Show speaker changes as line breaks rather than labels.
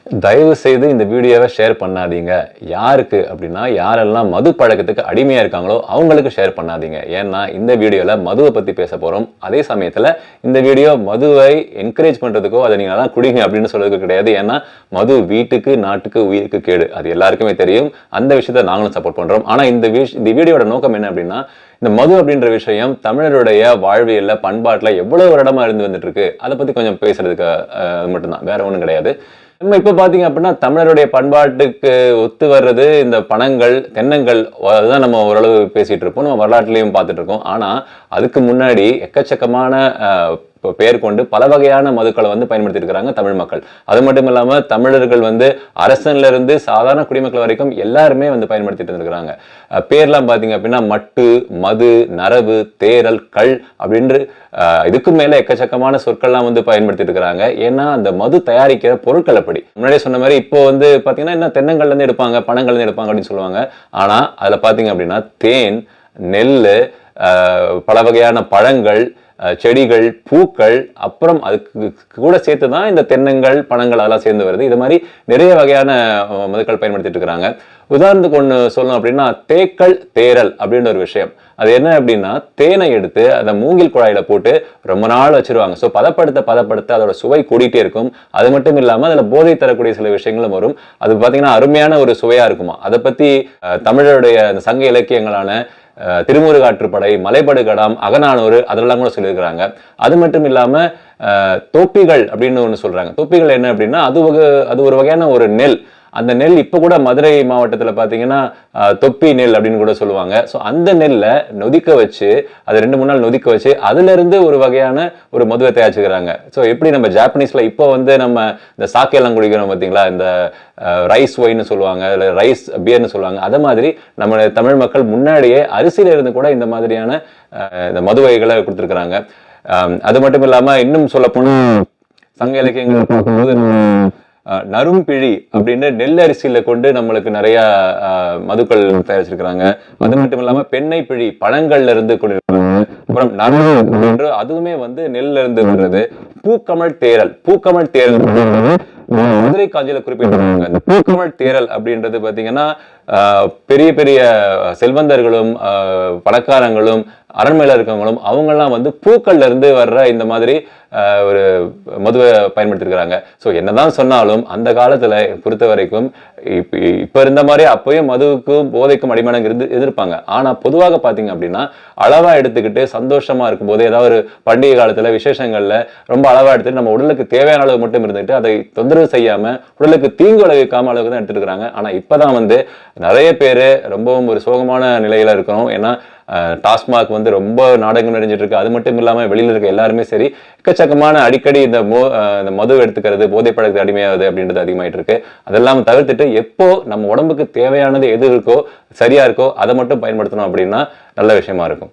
தயவு செய்து இந்த வீடியோவை ஷேர் பண்ணாதீங்க. யாருக்கு அப்படின்னா, யாரெல்லாம் மது பழக்கத்துக்கு அடிமையா இருக்காங்களோ அவங்களுக்கு ஷேர் பண்ணாதீங்க. ஏன்னா இந்த வீடியோல மதுவை பத்தி பேச போறோம். அதே சமயத்துல இந்த வீடியோ மதுவை என்கரேஜ் பண்றதுக்கோ அதை நீங்க எல்லாம் குடிங்க அப்படின்னு சொல்றதுக்கு கிடையாது. ஏன்னா மது வீட்டுக்கு, நாட்டுக்கு, உயிருக்கு கேடு. அது எல்லாருக்குமே தெரியும். அந்த விஷயத்த நாங்களும் சப்போர்ட் பண்றோம். ஆனா இந்த வீடியோட நோக்கம் என்ன அப்படின்னா, இந்த மது அப்படின்ற விஷயம் தமிழருடைய வாழ்வியல்ல, பண்பாட்டுல எவ்வளவு வருடமா இருந்து வந்துட்டு இருக்கு, அதை பத்தி கொஞ்சம் பேசுறதுக்கு மட்டும்தான், வேற ஒண்ணும் கிடையாது. நம்ம இப்ப பாத்தீங்க அப்படின்னா தமிழருடைய பண்பாட்டுக்கு ஒத்து வர்றது இந்த பணங்கள், தென்னங்கள், அதுதான் நம்ம ஓரளவு பேசிட்டு இருப்போம். நம்ம வரலாற்றுலயும் பார்த்துட்டு இருக்கோம். ஆனா அதுக்கு முன்னாடி எக்கச்சக்கமான பெயர் கொண்டு பல வகையான மதுக்களை வந்து பயன்படுத்திட்டு இருக்கிறாங்க தமிழ் மக்கள். அது மட்டும் இல்லாம தமிழர்கள் வந்து அரசன்ல இருந்து சாதாரண குடிமக்கள் வரைக்கும் எல்லாருமே வந்து பயன்படுத்திட்டு இருக்கிறாங்க. பேர்லாம் பாத்தீங்க அப்படின்னா மட்டு, மது, நரவு, தேரல், கள் அப்படின்னு இதுக்கு மேல எக்கச்சக்கமான சொற்கள்லாம் வந்து பயன்படுத்திட்டு இருக்கிறாங்க. ஏன்னா அந்த மது தயாரிக்கிற பொருட்கள் அப்படி. முன்னாடியே சொன்ன மாதிரி இப்போ வந்து பாத்தீங்கன்னா என்ன தென்னங்கள்ல இருந்து எடுப்பாங்க, பணங்கள்ல இருந்து எடுப்பாங்க அப்படின்னு சொல்லுவாங்க. ஆனா அதுல பாத்தீங்க அப்படின்னா தேன், நெல்லு, பல வகையான பழங்கள், செடிகள், பூக்கள், அப்புறம் அதுக்கு கூட சேர்த்து தான் இந்த தென்னங்கள், பழங்கள் அதெல்லாம் சேர்ந்து வருது. இது மாதிரி நிறைய வகையான மதுக்கள் பயன்படுத்திட்டு இருக்கிறாங்க. உதாரணத்துக்கு ஒன்று சொல்லணும் அப்படின்னா தேக்கல், தேரல் அப்படின்ற ஒரு விஷயம். அது என்ன அப்படின்னா தேனை எடுத்து அதை மூங்கில் குழாயில போட்டு ரொம்ப நாள் வச்சிருவாங்க. ஸோ பதப்படுத்த அதோட சுவை கூடிட்டே இருக்கும். அது மட்டும் இல்லாமல் அதில் போதை தரக்கூடிய சில விஷயங்களும் வரும். அது பார்த்தீங்கன்னா அருமையான ஒரு சுவையா இருக்குமா. அதை பத்தி தமிழருடைய அந்த சங்க இலக்கியங்களான திருமுருகாற்றுப்படை, மலைபடுகடாம், அகநானூறு அதெல்லாம் கூட சொல்லியிருக்கிறாங்க. அது மட்டும் இல்லாம தொப்பிகள் அப்படின்னு ஒண்ணு சொல்றாங்க. தொப்பிகள் என்ன அப்படின்னா அது ஒரு வகையான ஒரு நெல். அந்த நெல் இப்ப கூட மதுரை மாவட்டத்துல பாத்தீங்கன்னா தொப்பி நெல் அப்படின்னு கூட சொல்லுவாங்க. ஸோ அந்த நெல்லை நொதிக்க வச்சு, அது 2-3 நாள் நொதிக்க வச்சு அதுல இருந்து ஒரு வகையான ஒரு மதுவை தயாரிச்சுக்கிறாங்க. ஸோ எப்படி நம்ம ஜாப்பனீஸ்ல இப்போ வந்து நம்ம இந்த சாக்கே எல்லாம் குடிக்கிறோம் பார்த்தீங்களா, இந்த ரைஸ் ஒயின்னு சொல்லுவாங்க, இல்லை ரைஸ் பியர்னு சொல்லுவாங்க. அதே மாதிரி நம்ம தமிழ் மக்கள் முன்னாடியே அரிசியில இருந்து கூட இந்த மாதிரியான இந்த மது வகைகளை கொடுத்துருக்குறாங்க. அது மட்டும் இல்லாம இன்னும் சொல்ல போனா சங்க இலக்கியங்களை பார்க்கும்போது நரும்பிழி அப்படின்னு நெல் அரிசியில கொண்டு நம்மளுக்கு நிறைய மதுக்கள் தயாரிச்சிருக்கிறாங்க. அது மட்டும் இல்லாம பெண்ணை பிழி பழங்கள்ல இருந்து கொண்டிருக்கிறாங்க. அப்புறம் நரம்பு அதுவுமே வந்து நெல்ல இருந்து வர்றது. பூக்கமல் தேரல் மதுரை காஞ்சியில குறிப்பிட்டிருக்காங்க. இந்த பூக்கமல் தேரல் அப்படின்றது பாத்தீங்கன்னா பெரிய பெரிய செல்வந்தர்களும் பணக்காரங்களும் அரண்மையில இருக்கவங்களும் அவங்கெல்லாம் வந்து பூக்கள்ல இருந்து வர்ற இந்த மாதிரி ஒரு மதுவை பயன்படுத்திருக்கிறாங்க. ஸோ என்னதான் சொன்னாலும் அந்த காலத்துல பொறுத்த வரைக்கும் இப்ப இருந்த மாதிரி அப்பயும் மதுவுக்கும் போதைக்கும் அடிமானம் எதிர்ப்பாங்க. ஆனா பொதுவாக பாத்தீங்க அப்படின்னா அளவா எடுத்துக்கிட்டு சந்தோஷமா இருக்கும் போது, ஏதாவது ஒரு பண்டிகை காலத்துல விசேஷங்கள்ல ரொம்ப அளவா எடுத்துட்டு நம்ம உடலுக்கு தேவையான அளவு மட்டும் இருந்துட்டு அதை தொந்தரவு செய்யாம உடலுக்கு தீங்கு விளைவிக்காம அளவுக்கு தான் எடுத்துட்டு இருக்காங்க. ஆனா இப்பதான் வந்து நிறைய பேரு ரொம்பவும் ஒரு சோகமான நிலையில இருக்கிறோம். ஏன்னா டாஸ்மாக் வந்து ரொம்ப நாடகம் நிறைஞ்சிட்டு இருக்கு. அது மட்டும் இல்லாம வெளியில இருக்க எல்லாருமே சரி எக்கச்சக்கமான அடிக்கடி இந்த மது எடுத்துக்கிறது, போதை பழக்கத்துக்கு அடிமையாகுது அப்படின்றது அதிகமாயிட்டு இருக்கு. அதெல்லாம் தவிர்த்துட்டு எப்போ நம்ம உடம்புக்கு தேவையானது எது இருக்கோ, சரியா இருக்கோ அதை மட்டும் பயன்படுத்தணும் அப்படின்னா நல்ல விஷயமா இருக்கும்.